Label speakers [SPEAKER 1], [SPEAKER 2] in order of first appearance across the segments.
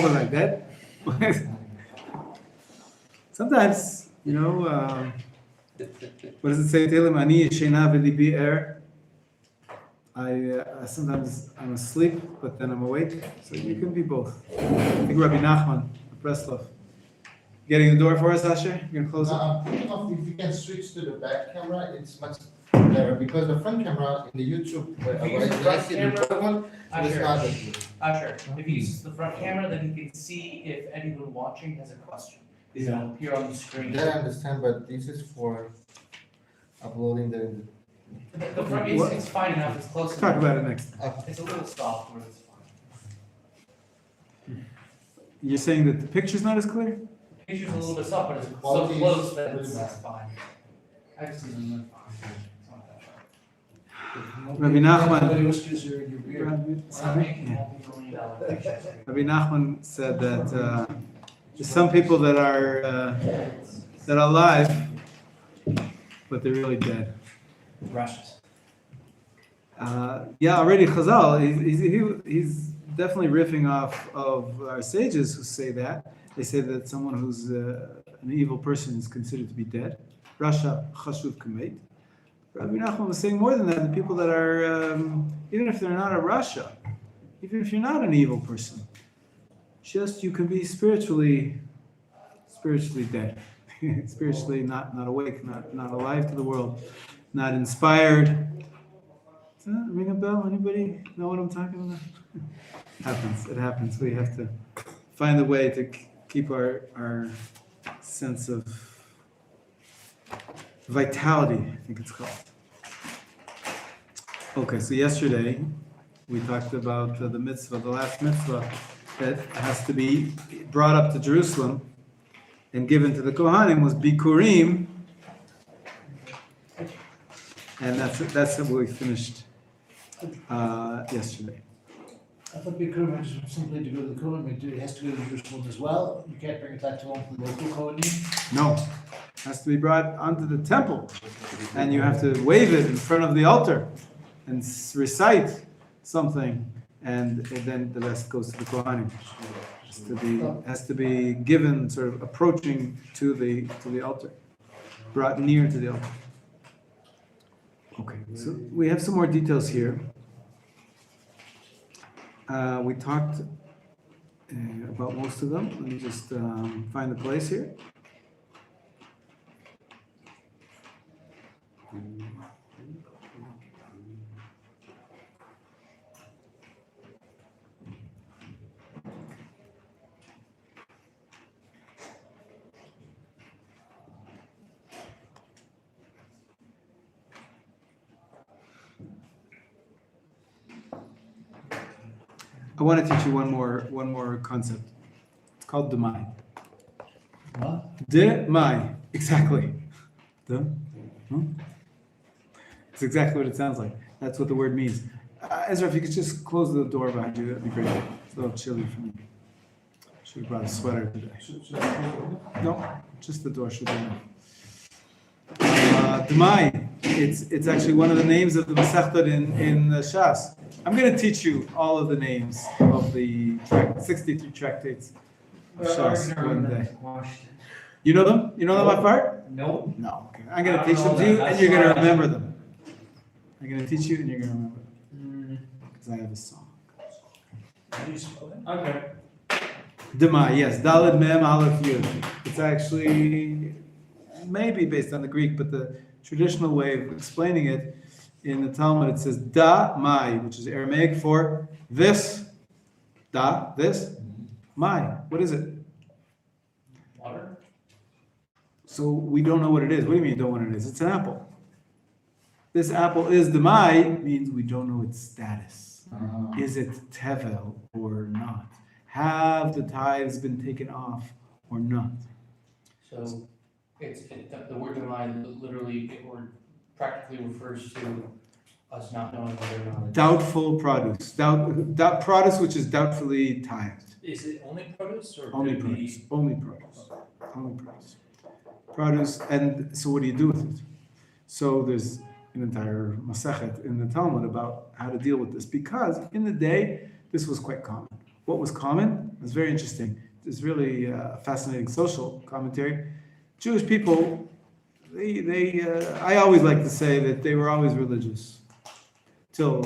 [SPEAKER 1] was I dead? Sometimes, what does it say? Tehillim, Ani yeshena v'libi er. Sometimes I'm asleep, but then I'm awake. So you can be both. I think Rabbi Nachman, Breslov. Getting the door for us, Asher? You're going to close it?
[SPEAKER 2] I'm thinking of if you can switch to the back camera, it's much better because the front camera in the YouTube,
[SPEAKER 3] Asher, if you use the front camera, then you can see if anyone watching has a question. It'll appear on the screen.
[SPEAKER 2] That I understand, but this is for uploading the.
[SPEAKER 3] The front is fine enough, it's close
[SPEAKER 1] Talk
[SPEAKER 3] enough.
[SPEAKER 1] about it next.
[SPEAKER 3] It's a little soft, but it's fine.
[SPEAKER 1] You're saying that the picture's not as clear?
[SPEAKER 3] The picture's a little bit soft, but it's so
[SPEAKER 2] Quality is
[SPEAKER 3] close that
[SPEAKER 2] pretty
[SPEAKER 3] it's fine. I've seen them, they're fine. It's not that bad.
[SPEAKER 1] Rabbi Nachman.
[SPEAKER 3] I'm making multi-million-dollar pictures.
[SPEAKER 1] Rabbi Nachman said that there's some people that are alive, but they're really dead.
[SPEAKER 3] Rushes.
[SPEAKER 1] Already Chazal, he's definitely riffing off of our sages who say that. They say that someone who's an evil person is considered to be dead. Rasha chashuv kamet. Rabbi Nachman was saying more than that. The people that are, even if they're not a Rasha, even if you're not an evil person, just you can be spiritually dead, spiritually not awake, not alive to the world, not inspired. Does that ring a bell? Anybody know what I'm talking about? It happens. We have to find a way to keep our sense of vitality, I think it's called. Okay, so yesterday we talked about the mitzvah, the last mitzvah that has to be brought up to Jerusalem and given to the Kohanim was Bikurim, and that's what we finished yesterday.
[SPEAKER 4] I thought Bikurim was simply to go to the Kohen, it has to go to Jerusalem as well. You can't bring it back to one from the local Kohen.
[SPEAKER 1] No, it has to be brought onto the temple, and you have to wave it in front of the altar and recite something, and then the rest goes to the Kohanim. Has to be given sort of approaching to the altar, brought near to the altar. Okay, so we have some more details here. We talked about most of them. Let me just find the place here. I want to teach you one more concept. It's called Demai.
[SPEAKER 4] What?
[SPEAKER 1] Demai, exactly. It's exactly what it sounds like. That's what the word means. Ezra, if you could just close the door behind you, that'd be great. It's a little chilly for me. Should have brought a sweater today. No, just the door should be enough. Demai, it's actually one of the names of the Masechta in Shas. I'm going to teach you all of the names of the 63 tractates of Shas one day. You know them? You know them by heart?
[SPEAKER 3] No.
[SPEAKER 1] No. Okay. I'm going to teach them to you, and you're going to remember them. I'm going to teach you, and you're going to remember them. Because I have a song.
[SPEAKER 3] Okay.
[SPEAKER 1] Demai, yes. Daled Mem Aleph Yud. It's actually maybe based on the Greek, but the traditional way of explaining it in the Talmud, it says Da Mai, which is Aramaic for this. Da, this. Mai, what is it?
[SPEAKER 3] Water?
[SPEAKER 1] So we don't know what it is. What do you mean you don't know what it is? It's an apple. This apple is the Mai, means we don't know its status. Is it Tevel or not? Have the tithes been taken off or not?
[SPEAKER 3] So the word "demai" literally or practically refers to us not knowing whether or not.
[SPEAKER 1] Doubtful produce. Doubt produce which is doubtfully tithed.
[SPEAKER 5] Is it only produce or
[SPEAKER 1] Only
[SPEAKER 5] could it be-
[SPEAKER 1] produce. Only produce. Only produce. Produce, and so what do you do with it? So there's an entire Masechet in the Talmud about how to deal with this, because in the day this was quite common. what was common? It's very interesting. It's really a fascinating social commentary. Jewish people, I always like to say that they were always religious till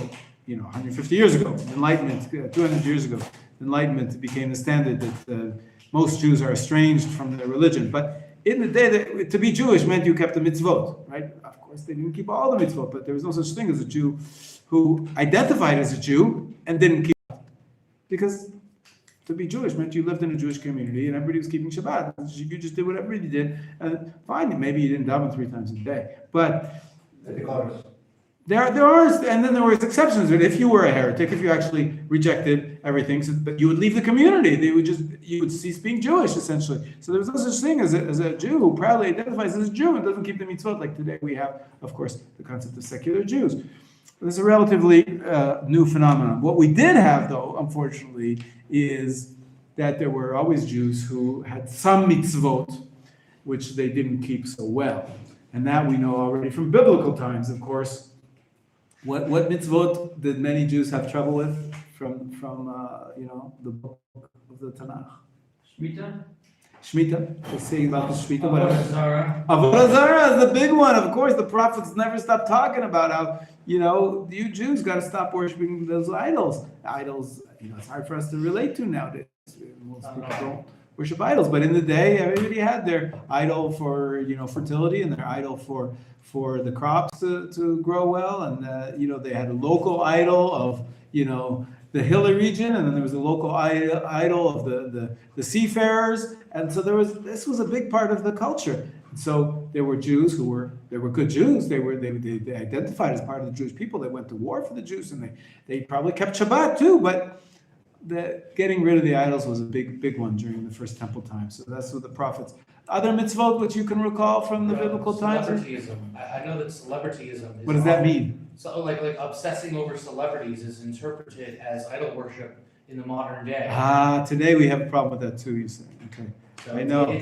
[SPEAKER 1] 150 years ago, Enlightenment, 200 years ago, Enlightenment became the standard that most Jews are estranged from their religion. But in the day, to be Jewish meant you kept the mitzvot, right? Of course, they didn't keep all the mitzvot, but there was no such thing as a Jew who identified as a Jew and didn't keep it. Because to be Jewish meant you lived in a Jewish community and everybody was keeping Shabbat. You just did whatever you did, and fine, maybe you didn't daven 3 times a day. But there are, and then there were exceptions. If you were a heretic, if you actually rejected everything, but you would leave the community. You would cease being Jewish, essentially. So there was no such thing as a Jew who proudly identifies as a Jew and doesn't keep the mitzvot. Like today we have, of course, the concept of secular Jews. This is a relatively new phenomenon. What we did have, though, unfortunately, is that there were always Jews who had some mitzvot which they didn't keep so well. And that we know already from biblical times, of course. What mitzvot did many Jews have trouble with from the book of the Tanakh? Shemitah. They say about the Shemitah.
[SPEAKER 3] Avodah Zarah.
[SPEAKER 1] Avodah Zarah is the big one, of course. The prophets never stop talking about how, you Jews got to stop worshiping those idols. Idols, it's hard for us to relate to nowadays. Most people don't worship idols, but in the day, everybody had their idol for, fertility and their idol for the crops to grow well. And, they had a local idol of, the hilly region, and then there was a local idol of the seafarers, and so this was a big part of the culture. And so there were Jews who were good Jews. They identified as part of the Jewish people. They went to war for the Jews, and they probably kept Shabbat too. But getting rid of the idols was a big one during the first temple time. So that's what the prophets. Other mitzvot which you can recall from the biblical times.
[SPEAKER 3] Celebrityism. I know that celebrityism.
[SPEAKER 1] What does that mean?
[SPEAKER 3] So like obsessing over celebrities is interpreted as idol worship in the modern day.
[SPEAKER 1] Today we have a problem with that too, you say. Okay.
[SPEAKER 3] So
[SPEAKER 1] I know.
[SPEAKER 3] It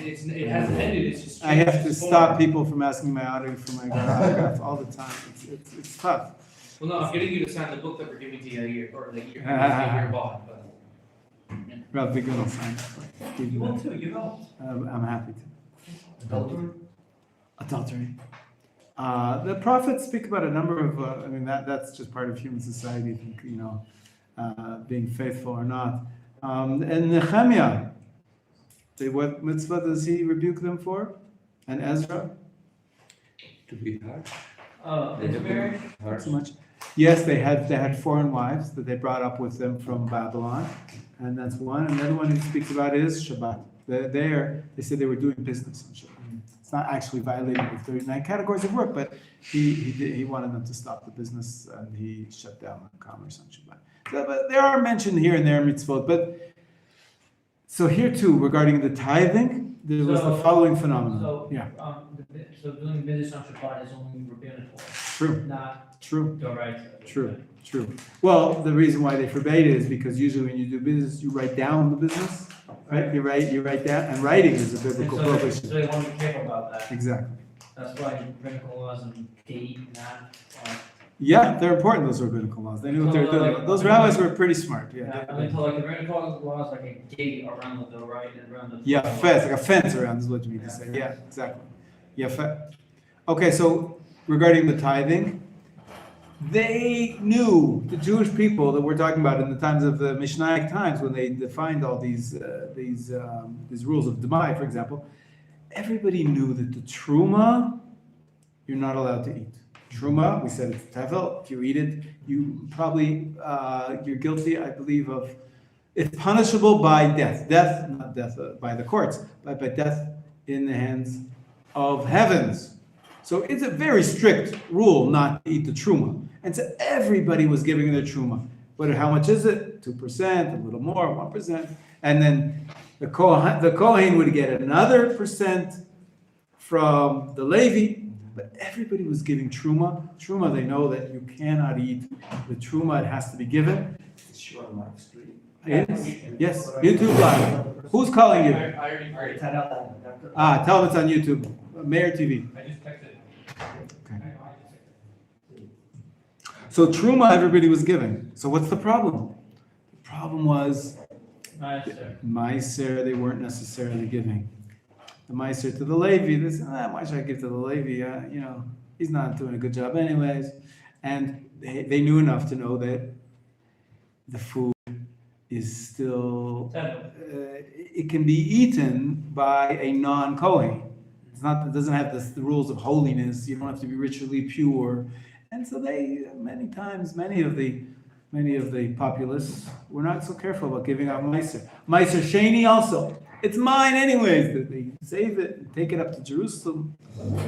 [SPEAKER 3] hasn't ended, it's just
[SPEAKER 1] I have to
[SPEAKER 3] changed its
[SPEAKER 1] stop
[SPEAKER 3] form.
[SPEAKER 1] people from asking my autograph for my autograph all the time. It's tough.
[SPEAKER 3] Well, no, I'm getting you to sign the book that we're giving to you here, or that you're bought, but.
[SPEAKER 1] Rabbi, good on sign.
[SPEAKER 3] You want to, you know.
[SPEAKER 1] I'm happy to.
[SPEAKER 4] Adultery?
[SPEAKER 1] Adultery. The prophets speak about a number of, that's just part of human society, I think, being faithful or not. And Nehemiah, what mitzvah does he rebuke them for? And Ezra?
[SPEAKER 5] To be harsh.
[SPEAKER 3] It's very.
[SPEAKER 1] Not so much. Yes, they had foreign wives that they brought up with them from Babylon, and that's one. And the other one he speaks about is Shabbat. They said they were doing business on Shabbat. It's not actually violating the 39 categories of work, but he wanted them to stop the business, and he shut down commerce on Shabbat. But there are mentioned here and there mitzvot. But so here too, regarding the tithing, there was the following phenomenon.
[SPEAKER 6] So doing business on Shabbat is only rabbinical,
[SPEAKER 1] True.
[SPEAKER 6] not
[SPEAKER 1] True.
[SPEAKER 6] Doraita.
[SPEAKER 1] True. Well, the reason why they forbade it is because usually when you do business, you write down the business, right? You write down, and writing is a biblical
[SPEAKER 6] So
[SPEAKER 1] prohibition.
[SPEAKER 6] they want to be careful about that.
[SPEAKER 1] Exactly.
[SPEAKER 6] That's why rabbinical laws and gate, not,
[SPEAKER 1] Yeah, they're important, those rabbinical laws. They knew what they were doing. Those rabbis were pretty smart, yeah.
[SPEAKER 6] until like the rabbinical laws like a gate around the Doraita and around the.
[SPEAKER 1] Yeah, fence, like a fence around is what you mean to say. Yeah, exactly. Yeah, okay, so regarding the tithing, they knew, the Jewish people that we're talking about in the times of the Mishnaic times, when they defined all these rules of Demai, for example, everybody knew that the truma, you're not allowed to eat. Truma, we said it's tevel. If you eat it, you probably, you're guilty, I believe, of, it's punishable by death. Not death by the courts, but by death in the hands of heavens. So it's a very strict rule not to eat the truma. And so everybody was giving their truma. But how much is it? 2%, a little more, 1%. And then the Kohen would get another percent from the Levi. But everybody was giving truma. Truma, they know that you cannot eat the truma. It has to be given.
[SPEAKER 5] It's your live stream.
[SPEAKER 1] Yes, YouTube Live. Who's calling you?
[SPEAKER 3] I already.
[SPEAKER 1] Tell them it's on YouTube. Meir TV.
[SPEAKER 3] I just texted.
[SPEAKER 1] So truma, everybody was giving. So what's the problem? The problem was Meiser, they weren't necessarily giving. The Meiser to the Levi, they said, why should I give to the Levi? He's not doing a good job anyways. And they knew enough to know that the food is still, it can be eaten by a non-Kohen. It doesn't have the rules of holiness. You don't have to be ritually pure. And so many of the populace were not so careful about giving out Meiser. Meiser Sheni also. It's mine anyways. They save it and take it up to Jerusalem.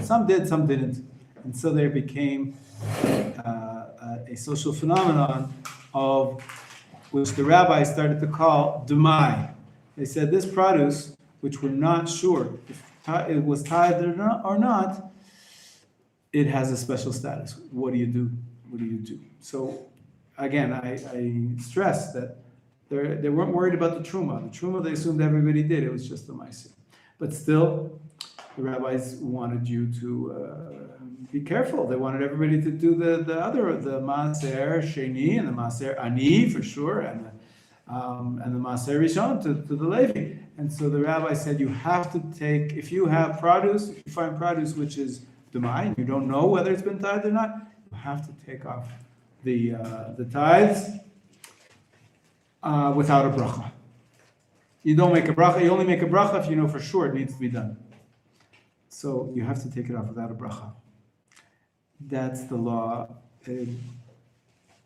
[SPEAKER 1] Some did, some didn't. And so there became a social phenomenon of which the rabbis started to call Dumai. They said this produce, which we're not sure if it was tithed or not, it has a special status. What do you do? What do you do? So again, I stress that they weren't worried about the truma. The truma they assumed everybody did. It was just the ma'aser. But still, the rabbis wanted you to be careful. They wanted everybody to do the maaser sheni and the maaser ani for sure, and the maaser rishon to the Levi. And so the rabbi said you have to take, if you have produce, if you find produce which is demai, you don't know whether it's been tithed or not, you have to take off the tithes without a bracha. You don't make a bracha. You only make a bracha if you know for sure it needs to be done. So you have to take it off without a bracha. That's the law.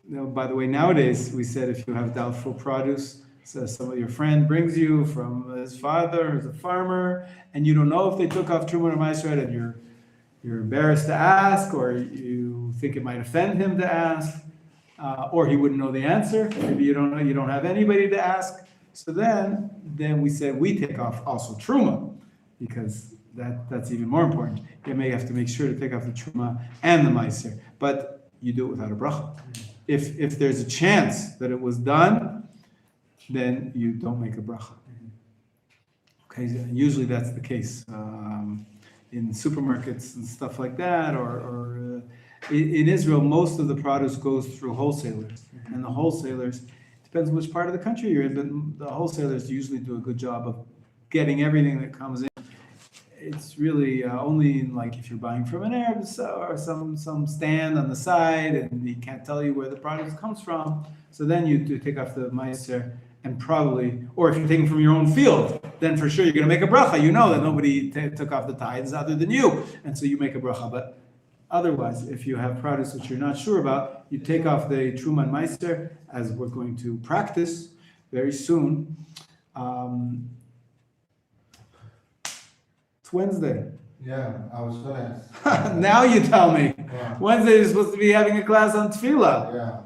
[SPEAKER 1] By the way, nowadays we said if you have doubtful produce, so your friend brings you from his father who's a farmer, and you don't know if they took off truma or ma'aser, and you're embarrassed to ask, or you think it might offend him to ask, or he wouldn't know the answer. Maybe you don't know. You don't have anybody to ask. So then we said we take off also truma, because that's even more important. You may have to make sure to take off the truma and the ma'aser, but you do it without a bracha. If there's a chance that it was done, then you don't make a bracha. Okay, usually that's the case in supermarkets and stuff like that, or in Israel, most of the produce goes through wholesalers, and the wholesalers, depends which part of the country you're in, but the wholesalers usually do a good job of getting everything that comes in. It's really only in, like, if you're buying from an Arab or some stand on the side and he can't tell you where the product comes from, so then you do take off the ma'aser, and probably, or if you're taking from your own field, then for sure you're going to make a bracha. You know that nobody took off the tithes other than you, and so you make a bracha. But otherwise, if you have produce which you're not sure about, you take off the truma and ma'aser, as we're going to practice very soon. It's Wednesday.
[SPEAKER 2] Yeah, I was gonna.
[SPEAKER 1] Now you tell me.
[SPEAKER 2] Yeah.
[SPEAKER 1] Wednesday you're supposed to be having a class on tefillah.
[SPEAKER 2] Yeah.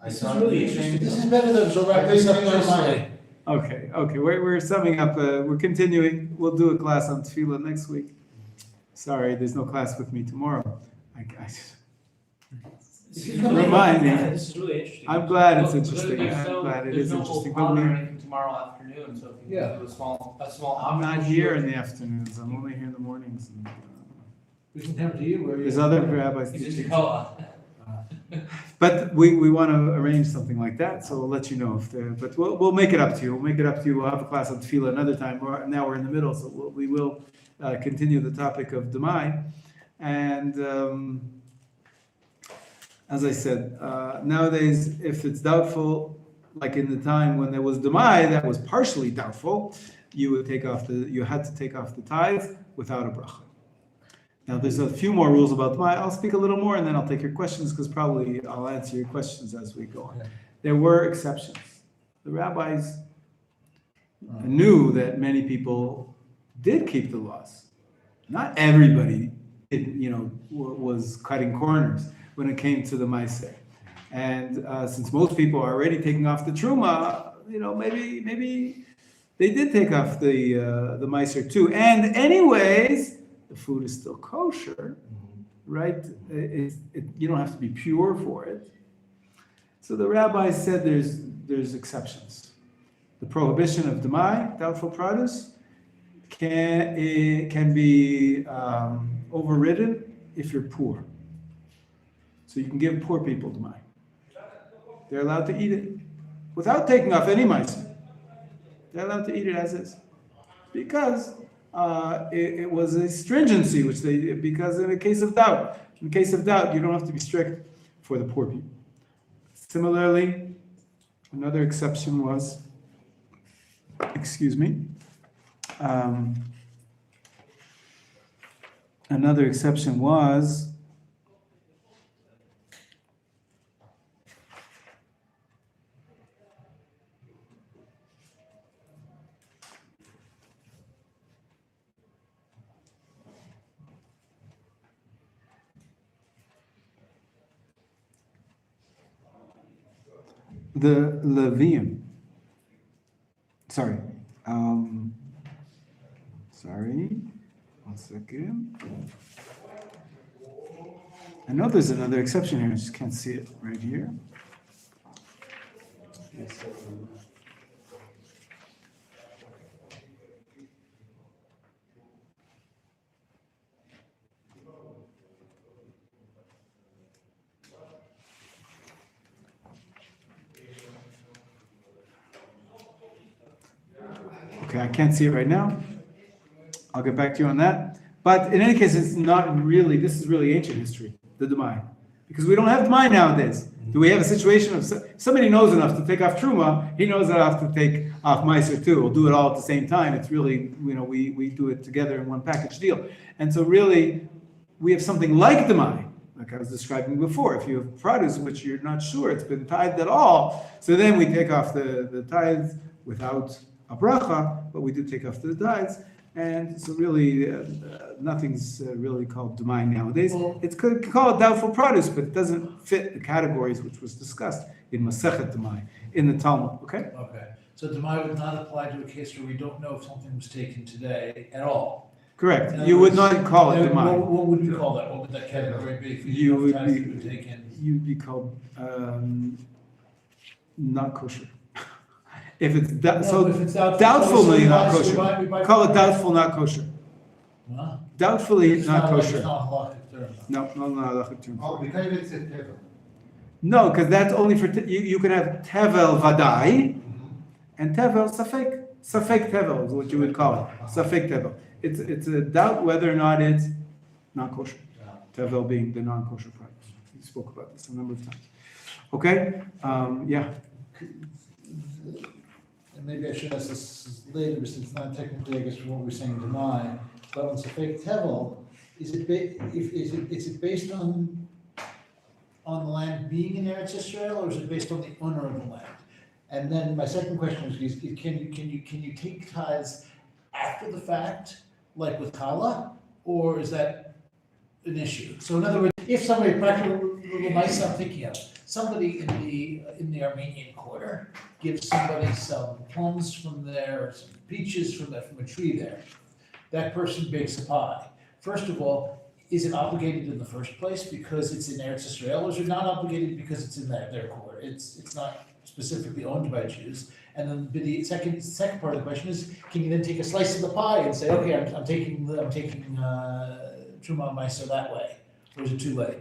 [SPEAKER 4] This is really interesting. This is better than so wrap this up nicely.
[SPEAKER 1] Okay. We're summing up. We're continuing. We'll do a class on tefillah next week. Sorry, there's no class with me tomorrow. Remind me.
[SPEAKER 6] This is really interesting.
[SPEAKER 1] I'm glad it's
[SPEAKER 6] Well,
[SPEAKER 1] interesting. I'm glad it is interesting.
[SPEAKER 6] There's no
[SPEAKER 1] But
[SPEAKER 6] or anything tomorrow afternoon, so if you
[SPEAKER 4] Yeah.
[SPEAKER 6] can do a small.
[SPEAKER 1] I'm not here in the afternoons. I'm only here in the mornings. And,
[SPEAKER 4] We can come to you where you.
[SPEAKER 1] there's other rabbis
[SPEAKER 6] It's just a
[SPEAKER 1] teaching.
[SPEAKER 6] co-op.
[SPEAKER 1] But we want to arrange something like that, so we'll let you know if there. But we'll make it up to you. We'll make it up to you. We'll have a class on tefillah another time. Now we're in the middle, so we will continue the topic of Demai. And as I said, nowadays, if it's doubtful, like in the time when there was Demai, that was partially doubtful, you had to take off the tithe without a bracha. Now, there's a few more rules about Demai. I'll speak a little more, and then I'll take your questions, because probably I'll answer your questions as we go on. There were exceptions. The rabbis knew that many people did keep the laws. Not everybody, was cutting corners when it came to the ma'aser. And since most people are already taking off the truma, maybe they did take off the ma'aser too. And anyways, the food is still kosher, right? You don't have to be pure for it. So the rabbis said there's exceptions. The prohibition of demai, doubtful produce, can be overridden if you're poor. So you can give poor people demai. They're allowed to eat it. without taking off any meiser. They're allowed to eat it as is. Because it was a stringency, because in a case of doubt, you don't have to be strict for the poor people. Similarly, another exception was, another exception was the Levium. Sorry, one second. I know there's another exception here, I just can't see it right here. Okay, I can't see it right now. I'll get back to you on that. But in any case, this is really ancient history, the Demai. Because we don't have Demai nowadays. Do we have a situation of somebody knows enough to take off Truma, he knows enough to take off Meiser too. We'll do it all at the same time. It's really, we do it together in one package deal. And so really, we have something like Demai, like I was describing before. If you have produce which you're not sure it's been tithed at all, so then we take off the tithes without a bracha, but we do take off the tithes. And so really, nothing's really called Demai nowadays. It's called doubtful produce, but it doesn't fit the categories which was discussed in Masechet Demai, in the Talmud, okay?
[SPEAKER 4] Okay, so Demai would not apply to a case where we don't know if something was taken today at all.
[SPEAKER 1] Correct. You would not call it Demai.
[SPEAKER 4] What would we call that? What would that category be? If we
[SPEAKER 1] You
[SPEAKER 4] didn't know if
[SPEAKER 1] would
[SPEAKER 4] tithes
[SPEAKER 1] be-
[SPEAKER 4] had been taken?
[SPEAKER 1] You'd be called not kosher. If it's
[SPEAKER 4] No, if it's
[SPEAKER 1] doubtfully
[SPEAKER 4] so
[SPEAKER 1] not
[SPEAKER 4] we
[SPEAKER 1] kosher.
[SPEAKER 4] buy- we buy-
[SPEAKER 1] Call it doubtful not kosher.
[SPEAKER 4] Huh?
[SPEAKER 1] Doubtfully
[SPEAKER 4] It's
[SPEAKER 1] not
[SPEAKER 4] It's
[SPEAKER 1] kosher.
[SPEAKER 4] not a halachic term.
[SPEAKER 1] No, halachic term.
[SPEAKER 2] Oh, because it's a table.
[SPEAKER 1] No, because that's only for you can have tevel vadai and tevel safek. Safek tevel is what you would call it. Safek tevel. It's a doubt whether or not it's not kosher. Tevel being the non-kosher product. We spoke about this a number of times. Okay, yeah.
[SPEAKER 4] And maybe I should ask this later, since it's not technically, I guess, from what we're saying Demai, but on Safek Tevel, is it based on the land being in Eretz Yisrael, or is it based on the owner of the land? And then my second question is, can you take tithes after the fact, like with Kala, or is that an issue? So in other words, if somebody, practical mice I'm thinking of, somebody in the Armenian quarter gives somebody some plums from there, some peaches from a tree there, that person bakes a pie. First of all, is it obligated in the first place because it's in Eretz Yisrael, or is it not obligated because it's in their quarter? It's not specifically owned by Jews. And then the second part of the question is, can you then take a slice of the pie and say, okay, I'm taking Truma Meiser that way, or is it too late?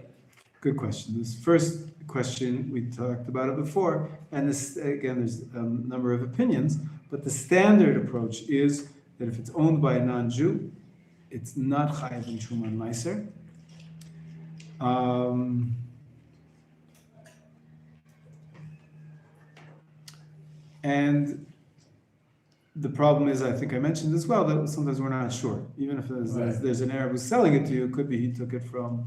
[SPEAKER 1] Good question. This first question, we talked about it before, and this, again, there's a number of opinions, but the standard approach is that if it's owned by a non-Jew, it's not chayav in Truma and Meiser. And the problem is, I think I mentioned as well, that sometimes we're not sure. Even if there's an Arab who's selling it to you, it could be he took it from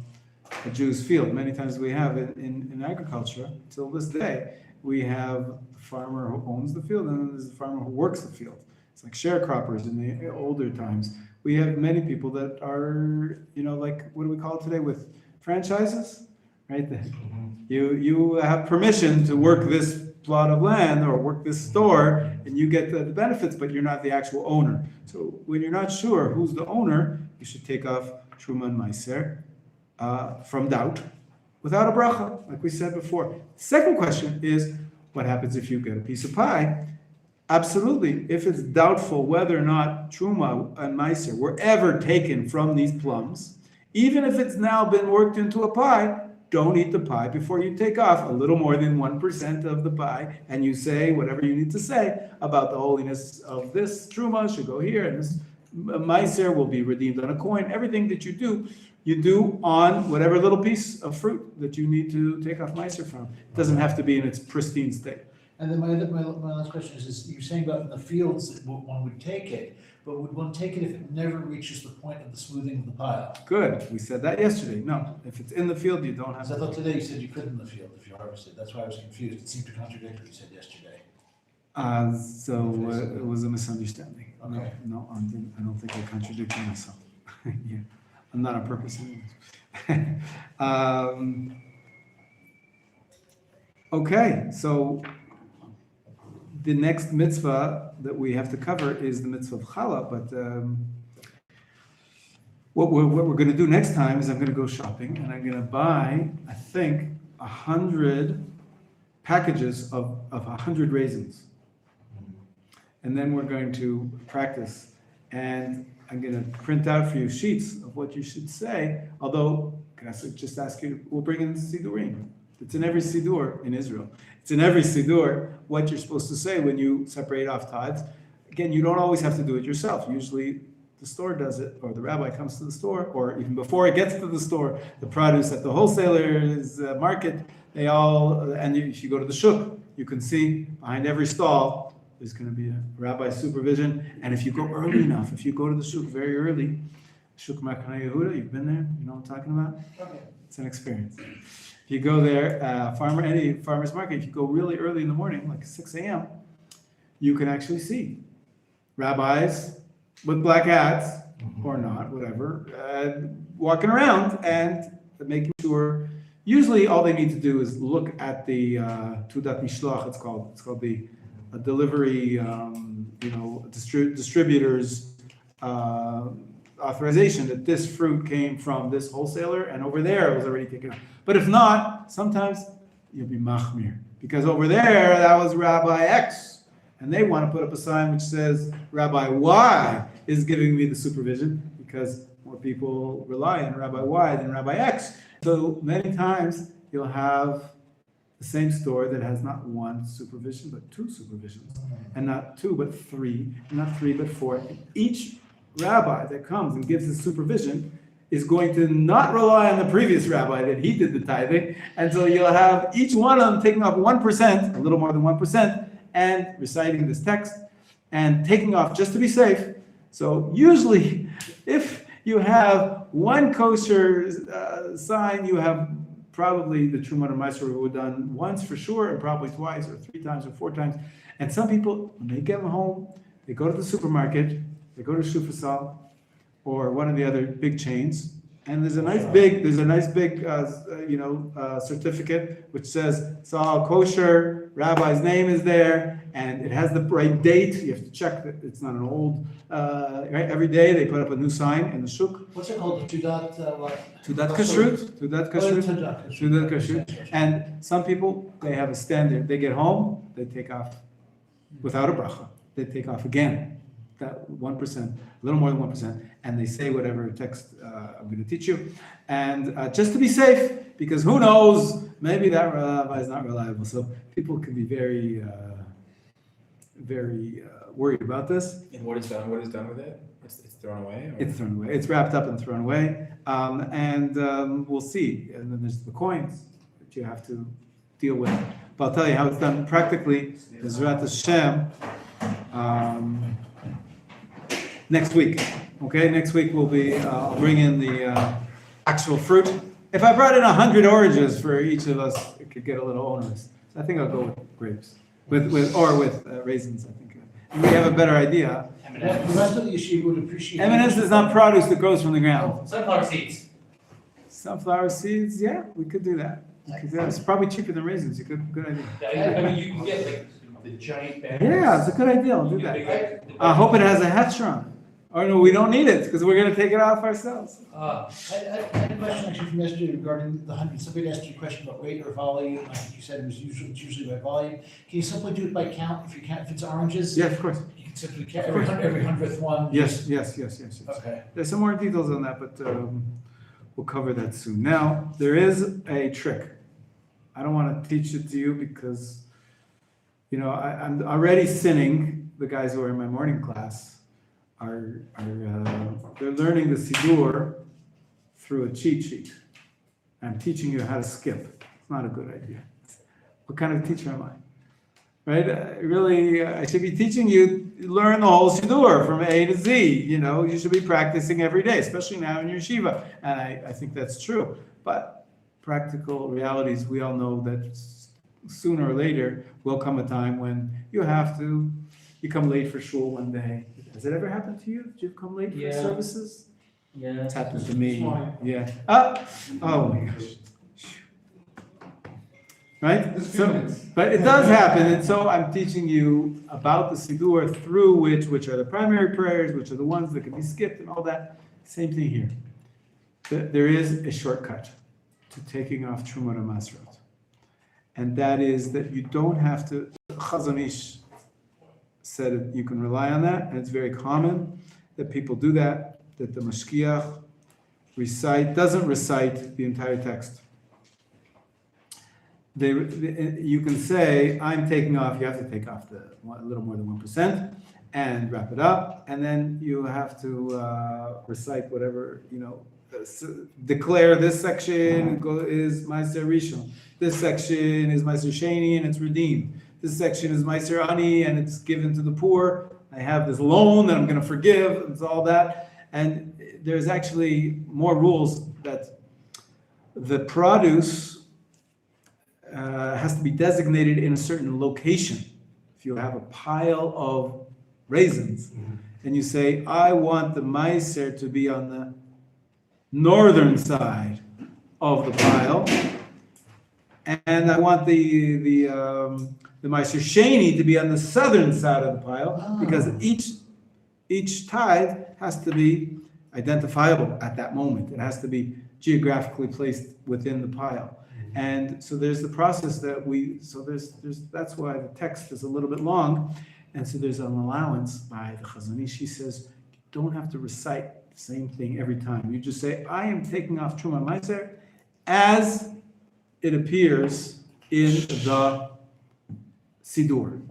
[SPEAKER 1] a Jew's field. Many times we have it in agriculture, till this day, we have a farmer who owns the field, and then there's a farmer who works the field. It's like sharecroppers in the older times. We have many people that are, like, what do we call it today, with franchises, right? You have permission to work this plot of land or work this store, and you get the benefits, but you're not the actual owner. So when you're not sure who's the owner, you should take off Truma and Meiser from doubt, without a bracha, like we said before. Second question is, what happens if you get a piece of pie? Absolutely, if it's doubtful whether or not Truma and Meiser were ever taken from these plums, even if it's now been worked into a pie, don't eat the pie before you take off a little more than 1% of the pie, and you say whatever you need to say about the holiness of this truma should go here, and this meiser will be redeemed on a coin. Everything that you do on whatever little piece of fruit that you need to take off meiser from. It doesn't have to be in its pristine state.
[SPEAKER 4] And then my last question is you're saying about in the fields that one would take it, but would one take it if it never reaches the point of the smoothing of the pile?
[SPEAKER 1] Good, we said that yesterday. No, if it's in the field, you don't have
[SPEAKER 4] Because I
[SPEAKER 1] to.
[SPEAKER 4] thought today you said you could in the field if you harvested. That's why I was confused. It seemed to contradict what you said yesterday.
[SPEAKER 1] It was a misunderstanding.
[SPEAKER 4] Okay.
[SPEAKER 1] No, I don't think I contradicted myself. Yeah, I'm not on purpose anyways. Okay, so the next mitzvah that we have to cover is the mitzvah of challah, but what we're going to do next time is I'm going to go shopping and I'm going to buy, I think, 100 packages of 100 raisins. And then we're going to practice, and I'm going to print out for you sheets of what you should say, although, can I just ask you, we'll bring in Sidurim. It's in every Sidur in Israel. It's in every Sidur what you're supposed to say when you separate off tithes. Again, you don't always have to do it yourself. Usually the store does it, or the rabbi comes to the store, or even before it gets to the store, the produce at the wholesaler's market, and if you go to the shuk, you can see behind every stall, there's going to be a rabbi's supervision. And if you go early enough, if you go to the shuk very early, Shuk Machane Yehuda, you've been there, you know what I'm talking about?
[SPEAKER 4] Okay.
[SPEAKER 1] It's an experience. If you go there, any farmer's market, if you go really early in the morning, like 6 a.m., you can actually see rabbis with black hats, or not, whatever, walking around and making sure. Usually all they need to do is look at the Tudat Mishloach, it's called the delivery, distributor's authorization that this fruit came from this wholesaler and over there it was already taken out. But if not, sometimes you'll be machmir, because over there that was Rabbi X and they want to put up a sign which says Rabbi Y is giving me the supervision, because more people rely on Rabbi Y than Rabbi X. So many times you'll have the same store that has not one supervision but two supervisions, and not two but three, and not three but four. Each rabbi that comes and gives his supervision is going to not rely on the previous rabbi that he did the tithing, and so you'll have each one of them taking off 1%, a little more than 1%, and reciting this text and taking off just to be safe. So usually, if you have one kosher sign, you have probably the Truma and Meiser were done once for sure, and probably twice, or 3 times, or 4 times. And some people, when they get home, they go to the supermarket, they go to Shufasal, or one of the other big chains, and there's a nice big certificate which says it's all kosher, rabbi's name is there, and it has the right date. You have to check that it's not an old. Right? Every day they put up a new sign in the shuk.
[SPEAKER 4] What's it called? The Tudat
[SPEAKER 1] Kashrut. Tudat Kashrut. And some people, they have a standard. They get home, they take off without a bracha. They take off again. That 1%, a little more than 1%, and they say whatever text I'm going to teach you, and just to be safe, because who knows, maybe that rabbi is not reliable. So people can be very, very worried about this.
[SPEAKER 7] And what is done with it? It's thrown away? Or?
[SPEAKER 1] It's thrown away. It's wrapped up and thrown away, and we'll see. And then there's the coins that you have to deal with. But I'll tell you how it's done practically. Bezrat Hashem. Next week, okay? Next week will be, I'll bring in the actual fruit. If I brought in 100 oranges for each of us, it could get a little onerous. So I think I'll go with grapes, with raisins, I think. And we have a better idea.
[SPEAKER 4] The rest of the yeshiva would appreciate.
[SPEAKER 1] M&Ms is not produce that grows from the ground.
[SPEAKER 6] Sunflower seeds.
[SPEAKER 1] Sunflower seeds, yeah, we could do that. It's probably cheaper than raisins. Good idea.
[SPEAKER 3] I mean, you can get like the giant bags.
[SPEAKER 1] Yeah, it's a good idea. I'll do that. I hope it has a hechron. Or no, we don't need it because we're going to take it off ourselves.
[SPEAKER 4] I had a question actually from yesterday regarding the 100. Somebody asked you a question about weight or volume. I think you said it's usually by volume. Can you simply do it by count? If it's oranges?
[SPEAKER 1] Yeah, of course.
[SPEAKER 4] You can simply count every 100th one.
[SPEAKER 1] Yes.
[SPEAKER 4] Okay.
[SPEAKER 1] There's some more details on that, but We'll cover that soon. Now, there is a trick. I don't want to teach it to you because, I'm already sinning. The guys who are in my morning class they're learning the Siddur through a cheat sheet. I'm teaching you how to skip. It's not a good idea. What kind of teacher am I? Right? I should be teaching you, learn the whole Siddur from A to Z. You should be practicing every day, especially now in your yeshiva. And I think that's true. But practical realities, we all know that sooner or later will come a time when you come late for shul one day. Has it ever happened to you? Did you come late for services?
[SPEAKER 6] Yeah.
[SPEAKER 1] It's happened to me.
[SPEAKER 6] Smart.
[SPEAKER 1] Yeah. Oh my gosh. Right? But it does happen, and so I'm teaching you about the Siddur through which are the primary prayers, which are the ones that can be skipped and all that. Same thing here. There is a shortcut to taking off Trumot and Masrot. And that is that you don't have to, Chazon Ish said it, you can rely on that, and it's very common that people do that the Mashkiach doesn't recite the entire text. You can say, I'm taking off, you have to take off a little more than 1% and wrap it up, and then you have to recite whatever, declare this section is Meiser Rishon, this section is Meiser Sheni and it's redeemed, this section is Meiser Ani and it's given to the poor, I have this loan that I'm going to forgive, it's all that, and there's actually more rules that the produce has to be designated in a certain location. If you have a pile of raisins and you say, I want the meiser to be on the northern side of the pile, and I want the meiser sheni to be on the southern side of the pile, because each tithe has to be identifiable at that moment. It has to be geographically placed within the pile. And so there's the process that's why the text is a little bit long. And so there's an allowance by the Chazon Ish. He says, you don't have to recite the same thing every time. You just say, I am taking off Truma Meiser as it appears in the Siddur,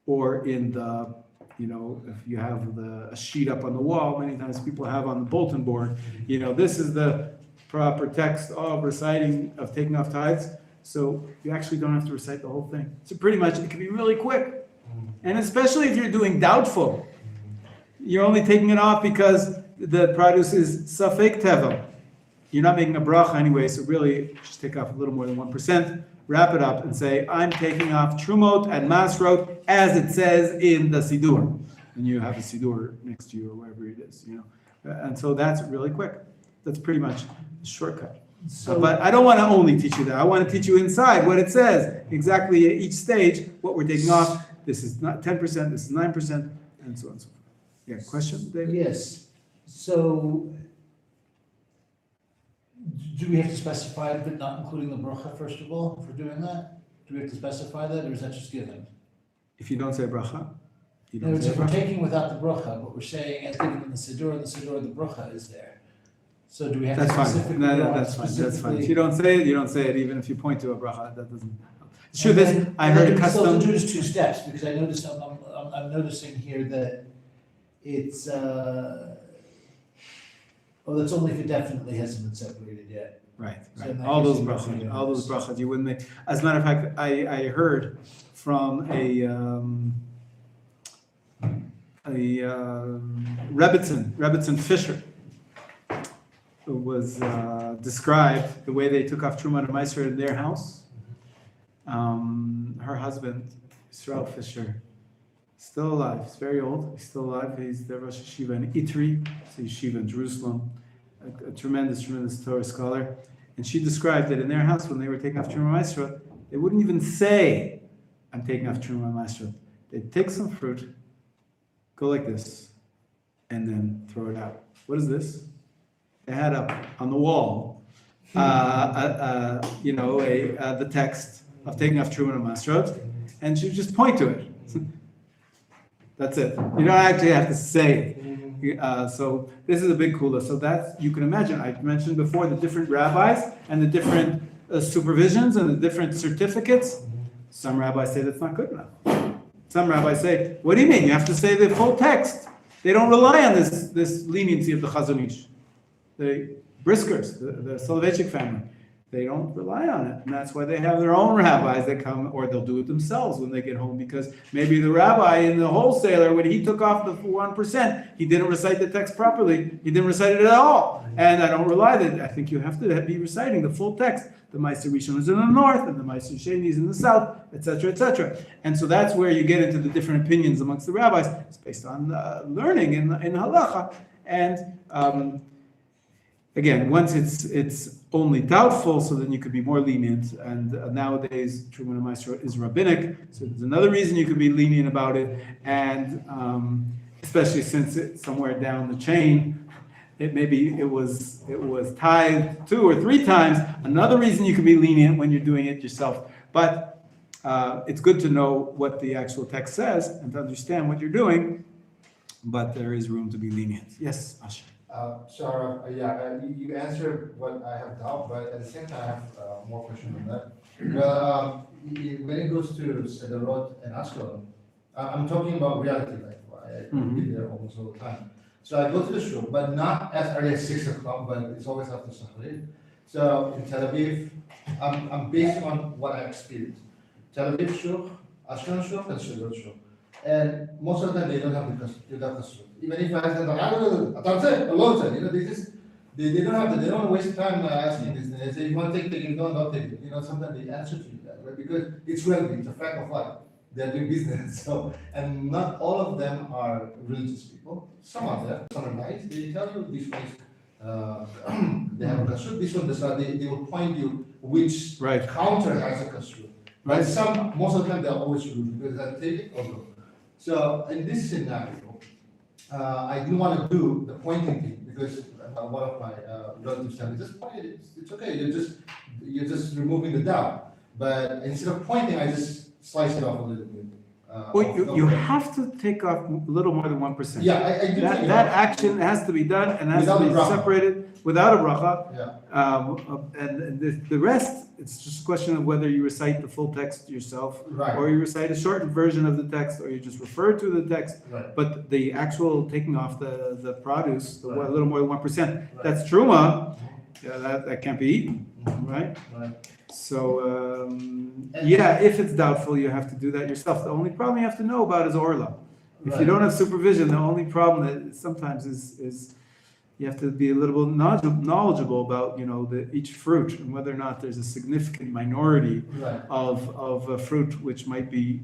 [SPEAKER 1] or in the, if you have a sheet up on the wall, many times people have on the bulletin board, this is the proper text of reciting, of taking off tithes. So you actually don't have to recite the whole thing. So pretty much it can be really quick. And especially if you're doing doubtful, you're only taking it off because the produce is safek tevel. You're not making a bracha anyway, so really just take off a little more than 1%, wrap it up and say, I'm taking off Trumot and Masrot as it says in the Siddur. And you have a Siddur next to you or wherever it is, And so that's really quick. That's pretty much the shortcut. But I don't want to only teach you that. I want to teach you inside what it says, exactly at each stage, what we're taking off. This is not 10%, this is 9%, and so on and so forth. Yeah, question, David?
[SPEAKER 4] Yes, so do we have to specify it, but not including the bracha, first of all, for doing that? Do we have to specify that, or is that just given?
[SPEAKER 1] If you don't say bracha, you
[SPEAKER 4] In other
[SPEAKER 1] don't
[SPEAKER 4] words,
[SPEAKER 1] say
[SPEAKER 4] if we're
[SPEAKER 1] bracha.
[SPEAKER 4] taking without the bracha, but we're saying as given in the Siddur, the bracha is there. So do we have to
[SPEAKER 1] That's fine.
[SPEAKER 4] specifically?
[SPEAKER 1] No,
[SPEAKER 4] go out
[SPEAKER 1] that's fine. That's fine. If
[SPEAKER 4] specifically-
[SPEAKER 1] you don't say it, you don't say it. Even if you point to a bracha, that doesn't help. Sure,
[SPEAKER 4] And
[SPEAKER 1] this
[SPEAKER 4] then-
[SPEAKER 1] I
[SPEAKER 4] and
[SPEAKER 1] heard
[SPEAKER 4] then
[SPEAKER 1] a
[SPEAKER 4] we still have
[SPEAKER 1] custom.
[SPEAKER 4] to do this 2 steps, because I noticed, I'm noticing here that it's, that's only if it definitely hasn't been separated yet.
[SPEAKER 1] Right,
[SPEAKER 4] So
[SPEAKER 1] right.
[SPEAKER 4] in that
[SPEAKER 1] All
[SPEAKER 4] case,
[SPEAKER 1] those
[SPEAKER 4] you don't say
[SPEAKER 1] brachas, all those
[SPEAKER 4] yes.
[SPEAKER 1] brachas, you wouldn't make. As a matter of fact, I heard from a Rebbitzin Fisher, who was described the way they took off Truma and Meiser in their house. Her husband, Israel Fisher, still alive. He's very old. He's still alive. He's the Rosh Yeshiva in Itri, it's a yeshiva in Jerusalem. A tremendous Torah scholar. And she described that in their house, when they were taking off Truma Meiser, they wouldn't even say, I'm taking off Truma Meiser. They'd take some fruit, go like this, and then throw it out. What is this? They had up on the wall, the text of taking off Truma Meiser, and she would just point to it. That's it. You don't actually have to say it. So this is a big kula. So that's, you can imagine, I mentioned before the different rabbis and the different supervisions and the different certificates. Some rabbis say that's not good enough. Some rabbis say, what do you mean? You have to say the full text. They don't rely on this leniency of the Chazon Ish. The Briskers, the Soloveitchik family, they don't rely on it. And that's why they have their own rabbis that come, or they'll do it themselves when they get home, because maybe the rabbi and the wholesaler, when he took off the 1%, he didn't recite the text properly. He didn't recite it at all. And I don't rely that. I think you have to be reciting the full text. The Meister Rishon is in the north, and the Meister Sheni is in the south, etc., etc. And so that's where you get into the different opinions amongst the rabbis. It's based on learning in halacha. And again, once it's only doubtful, so then you could be more lenient. And nowadays, Truman Meister is rabbinic, so there's another reason you could be lenient about it. And especially since it's somewhere down the chain, it was tithed 2 or 3 times. Another reason you can be lenient when you're doing it yourself. But it's good to know what the actual text says and to understand what you're doing. But there is room to be lenient. Yes, Asher.
[SPEAKER 2] You answered what I have doubt, but at the same time, I have more questions on that. Well, when it goes to Sederot and Ashkelon, I'm talking about reality life. I be there almost all the time. So I go to the shul, but not as early as 6 o'clock, but it's always after Shachrit. So in Tel Aviv, I'm based on what I experienced. Tel Aviv shul, Ashkelon shul, and Sderot shul. And most of the time they don't have the kashrut. Even if I said, they don't have that. They don't want to waste time asking this. They say, you want to take it, don't take it. Sometimes they answer to you that, right? Because it's relevant, it's a fact of life. They're doing business. So, and not all of them are religious people. Some of them, some are nice. They tell you this one, they have a kashrut, this one, this one. They will point you which counter has a kashrut. But most of the time, they're always rude because I take it or go. So in this scenario, I didn't want to do the pointing thing because one of my relatives said, just point it, it's okay, you're just removing the doubt. But instead of pointing, I just slice it off a little bit.
[SPEAKER 1] Well, you have to take off a little more than 1%.
[SPEAKER 2] Yeah, I do.
[SPEAKER 1] That action has to be done and has to be separated without a bracha.
[SPEAKER 2] Yeah.
[SPEAKER 1] And the rest, it's just a question of whether you recite the full text yourself,
[SPEAKER 2] Right.
[SPEAKER 1] or you recite a shortened version of the text, or you just refer to the text.
[SPEAKER 2] Right.
[SPEAKER 1] But the actual taking off the produce, a
[SPEAKER 2] Right.
[SPEAKER 1] little more than 1%,
[SPEAKER 2] Right.
[SPEAKER 1] that's truma. Yeah, that can't be eaten, right?
[SPEAKER 2] Right.
[SPEAKER 1] So, if it's doubtful, you have to do that yourself. The only problem you have to know about is orla. If you don't have supervision, the only problem that sometimes is you have to be a little bit knowledgeable about, each fruit and whether or not there's a significant minority
[SPEAKER 2] Right.
[SPEAKER 1] of a fruit which might be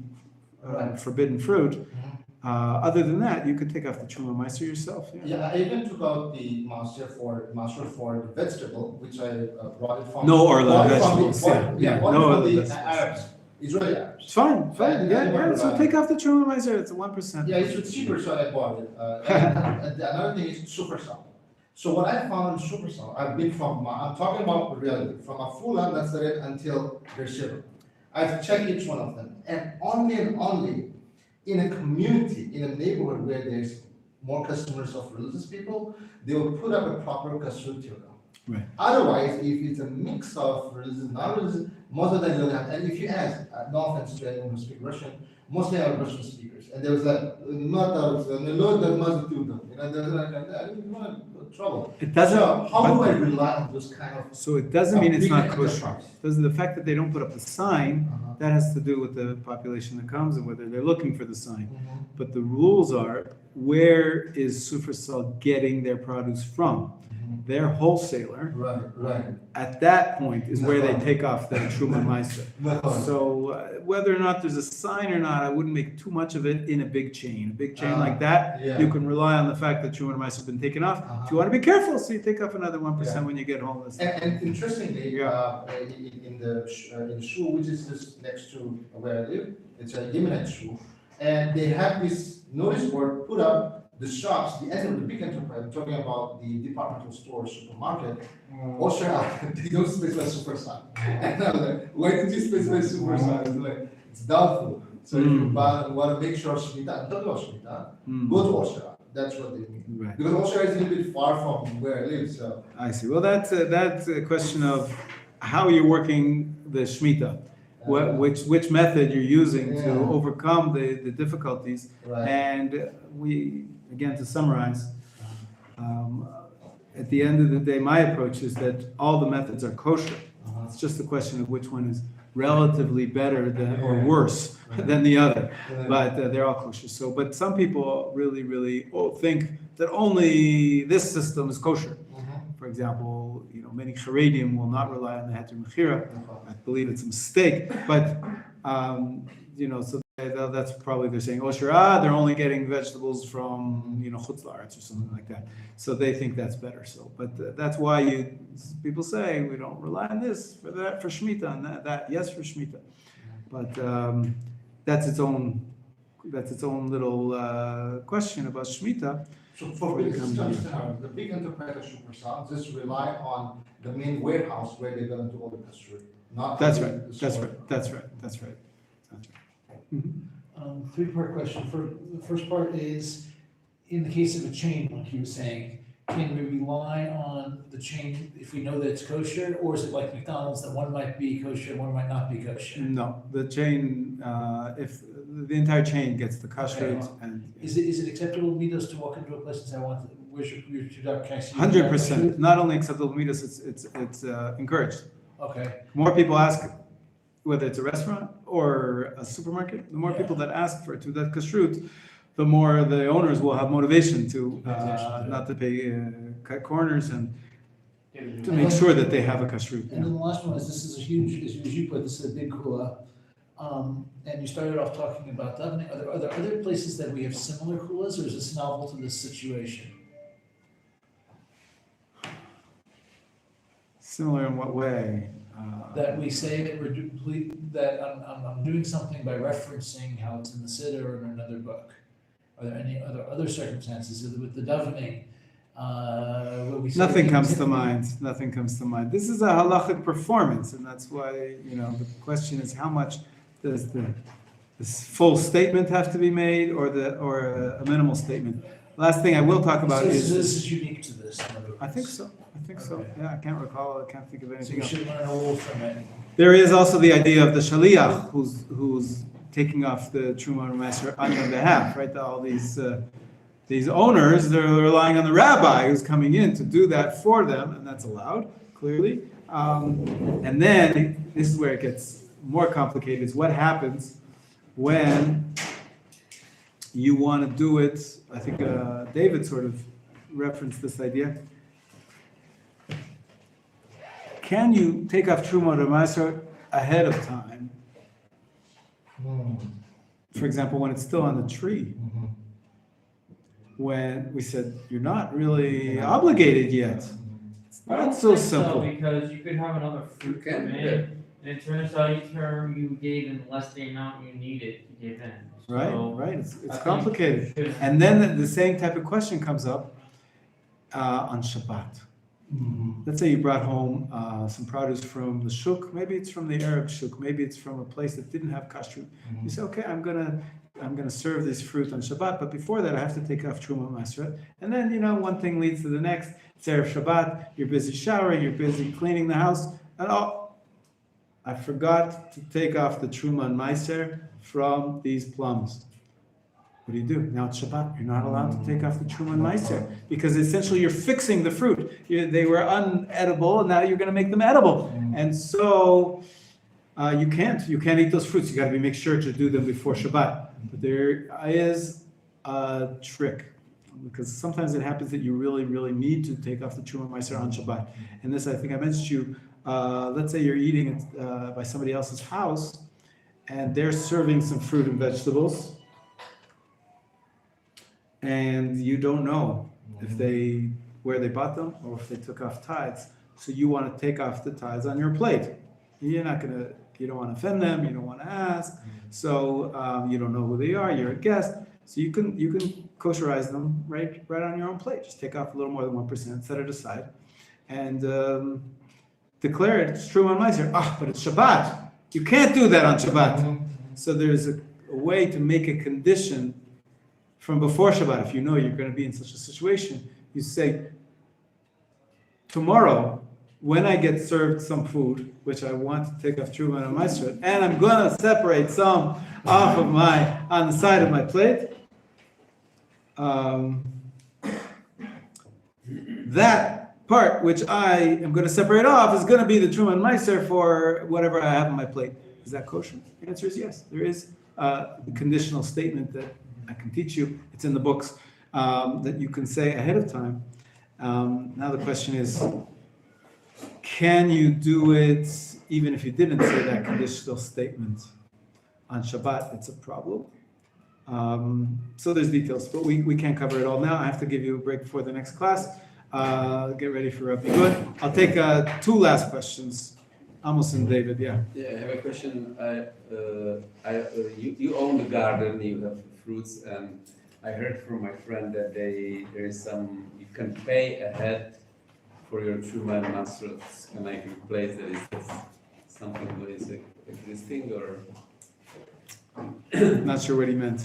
[SPEAKER 2] Right.
[SPEAKER 1] forbidden fruit. Other than that, you could take off the Truma Meister yourself.
[SPEAKER 2] Yeah, I even took out the master for the vegetable, which I brought it from.
[SPEAKER 1] No orla
[SPEAKER 2] bought it from
[SPEAKER 1] vegetables,
[SPEAKER 2] bought
[SPEAKER 1] no
[SPEAKER 2] it
[SPEAKER 1] orla
[SPEAKER 2] from the
[SPEAKER 1] vegetables.
[SPEAKER 2] Arabs, Israeli Arabs.
[SPEAKER 1] It's fine.
[SPEAKER 2] Yeah,
[SPEAKER 1] So take off the Truma Meister. It's 1%.
[SPEAKER 2] Yeah, it's cheaper, so I bought it. And another thing is super salt. So what I found in super salt, I'm talking about reality, from a full Nazaret until Beersheba. I've checked each one of them, and only in a community, in a neighborhood where there's more customers of religious people, they will put up a proper kashrut yoga.
[SPEAKER 1] Right.
[SPEAKER 2] Otherwise, if it's a mix of religious and non-religious, most of them don't have. And if you ask, no offense to anyone who speaks Russian, mostly are Russian speakers. And there was like, there's like, I didn't want trouble.
[SPEAKER 1] It doesn't.
[SPEAKER 2] So how do I rely on those kind of?
[SPEAKER 1] So it doesn't mean it's not kosher.
[SPEAKER 2] enterprise?
[SPEAKER 1] The fact that they don't put up the sign, that has to do with the population that comes and whether they're looking for the sign. But the rules are, where is Sufrasal getting their produce from? Their wholesaler,
[SPEAKER 2] Right.
[SPEAKER 1] at that point, is where they take off the Truma Meister.
[SPEAKER 2] No.
[SPEAKER 1] So whether or not there's a sign or not, I wouldn't make too much of it in a big chain. A big chain like that,
[SPEAKER 2] yeah.
[SPEAKER 1] you can rely on the fact that Truma Meister has been taken off. If you want to be careful, so you take off another 1% when you get home.
[SPEAKER 2] And interestingly, in the shul, which is just next to where I live, it's a Yemenite shul, and they have this notice board put up. The shops, the end of the big enterprise, I'm talking about the departmental store, supermarket, they don't specify super sign. And I'm like, why did you specify super sign? It's like, it's doubtful. So if you want to make sure Shemitah, I'm talking about Shemitah, go to Osher. That's what they mean.
[SPEAKER 1] Right.
[SPEAKER 2] Because Osher is a little bit far from where I live, so.
[SPEAKER 1] I see. Well, that's a question of how you're working the Shemitah. Which method you're using to
[SPEAKER 2] Yeah.
[SPEAKER 1] overcome the difficulties.
[SPEAKER 2] Right.
[SPEAKER 1] And again, to summarize, at the end of the day, my approach is that all the methods are kosher. It's just a question of which one is relatively better than, or worse than the other. But they're all kosher. So, but some people really think that only this system is kosher. For example, many Haredim will not rely on the Heter Mechira. I believe it's a mistake, but so that's probably they're saying Osher. They're only getting vegetables from Chutz La'aretz or something like that. So they think that's better. So, but that's why people say we don't rely on this for that for Shemitah and that yes for Shemitah, but that's its own little question about Shemitah.
[SPEAKER 2] So for the big enterprise superstars, just rely on the main warehouse where they're going to do all the kashrut. Not
[SPEAKER 1] That's
[SPEAKER 2] the
[SPEAKER 1] right.
[SPEAKER 2] store.
[SPEAKER 1] That's right.
[SPEAKER 4] Three-part question. The first part is, in the case of a chain, like you were saying, can we rely on the chain if we know that it's kosher, or is it like McDonald's that one might be kosher, one might not be kosher?
[SPEAKER 1] No, the chain, if the entire chain gets the kashrut,
[SPEAKER 4] Okay.
[SPEAKER 1] and
[SPEAKER 4] Is it acceptable to us to walk into a place and say, where's your Judah, can I see your
[SPEAKER 1] 100%, not only acceptable midas, it's encouraged.
[SPEAKER 4] Okay,
[SPEAKER 1] More people ask, whether it's a restaurant or a supermarket, the more
[SPEAKER 4] Yeah.
[SPEAKER 1] people that ask for to that kashrut, the more the owners will have motivation to not to pay cut corners and to make sure that they have a kashrut.
[SPEAKER 4] and then the last one is, this is a huge, as you put, this is a big kula. And you started off talking about davening. Are there other places that we have similar kulas, or is this novel to this situation?
[SPEAKER 1] Similar in what way?
[SPEAKER 4] That we say that I'm doing something by referencing how it's in the Siddur or in another book. Are there any other circumstances with the davening? Where we say
[SPEAKER 1] Nothing comes to mind. Nothing comes to mind. This is a halachic performance, and that's why the question is how much does this full statement have to be made, or a minimal statement. Last thing I will talk about
[SPEAKER 4] So
[SPEAKER 1] is
[SPEAKER 4] this is unique to this. in other words.
[SPEAKER 1] I think so.
[SPEAKER 4] Okay.
[SPEAKER 1] Yeah, I can't recall. I can't think of
[SPEAKER 4] So
[SPEAKER 1] anything
[SPEAKER 4] we
[SPEAKER 1] else.
[SPEAKER 4] should learn a little from it.
[SPEAKER 1] There is also the idea of the shaliach who's taking off the Truma Master on your behalf, right? All these owners, they're relying on the rabbi who's coming in to do that for them, and that's allowed, clearly. And then, this is where it gets more complicated, is what happens when you want to do it. I think David sort of referenced this idea. Can you take off Truma Master ahead of time? For example, when it's still on the tree. When we said, you're not really obligated yet. It's
[SPEAKER 6] I don't
[SPEAKER 1] not so
[SPEAKER 6] think
[SPEAKER 1] simple.
[SPEAKER 6] because you could have another fruit
[SPEAKER 5] You can,
[SPEAKER 6] come in, and it turns out each term you gave in less the amount you needed to give in. So,
[SPEAKER 1] Right, it's
[SPEAKER 6] I think
[SPEAKER 1] complicated.
[SPEAKER 6] you should-
[SPEAKER 1] And then the same type of question comes up on Shabbat. Let's say you brought home some produce from the shuk, maybe it's from the Arab shuk, maybe it's from a place that didn't have kashrut. You say, okay, I'm gonna serve this fruit on Shabbat, but before that I have to take off Truma Masrat. And then, one thing leads to the next. It's Erev Shabbat, you're busy showering, you're busy cleaning the house, and I forgot to take off the Truma and Meiser from these plums. What do? Now it's Shabbat. You're not allowed to take off the Truma and Meiser because essentially you're fixing the fruit. They were unedible, and now you're going to make them edible. And so you can't eat those fruits. You got to make sure to do them before Shabbat. But there is a trick, because sometimes it happens that you really need to take off the Truma and Meiser on Shabbat. And this, I think I mentioned to you. Let's say you're eating it by somebody else's house, and they're serving some fruit and vegetables. And you don't know where they bought them or if they took off tithes. So you want to take off the tithes on your plate. You don't want to offend them, you don't want to ask. So you don't know who they are, you're a guest. So you can kosherize them right on your own plate. Just take off a little more than 1%, set it aside, and declare it. It's true on Meiser. But it's Shabbat. You can't do that on Shabbat. So there's a way to make a condition from before Shabbat, if you know you're going to be in such a situation, you say, tomorrow, when I get served some food, which I want to take off Truma and Meiser, and I'm going to separate some off of on the side of my plate, that part which I am going to separate off is going to be the Truma and Meiser for whatever I have on my plate. Is that kosher? The answer is yes. There is a conditional statement that I can teach you. It's in the books that you can say ahead of time. Now the question is, can you do it even if you didn't say that conditional statement on Shabbat? It's a problem. So there's details, but we can't cover it all now. I have to give you a break before the next class. Get ready for Rabbi. Good. I'll take 2 last questions. Amos and David, yeah.
[SPEAKER 5] Yeah, I have a question. You own the garden, you have fruits, and I heard from my friend that you can pay ahead for your Truma and Masrot. Can I replace that? Is that something that is existing or?
[SPEAKER 1] Not sure what he meant.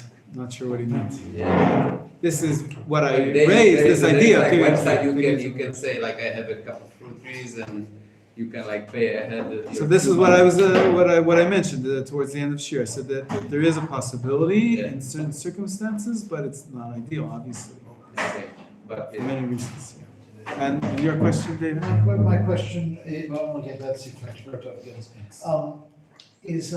[SPEAKER 5] Yeah.
[SPEAKER 1] This is what I
[SPEAKER 5] Like
[SPEAKER 1] raised, this idea.
[SPEAKER 5] Like
[SPEAKER 1] Okay,
[SPEAKER 5] website, you can say like I have a couple fruit trees and you can like pay ahead.
[SPEAKER 1] So this is what I was, what I mentioned towards the end of Shir. I said that there is a possibility in certain circumstances, but it's not ideal, obviously,
[SPEAKER 5] Okay, but
[SPEAKER 1] for many reasons. Yeah. And your question, David?
[SPEAKER 4] My question, well, I want to get that sequence wrapped up again. Is,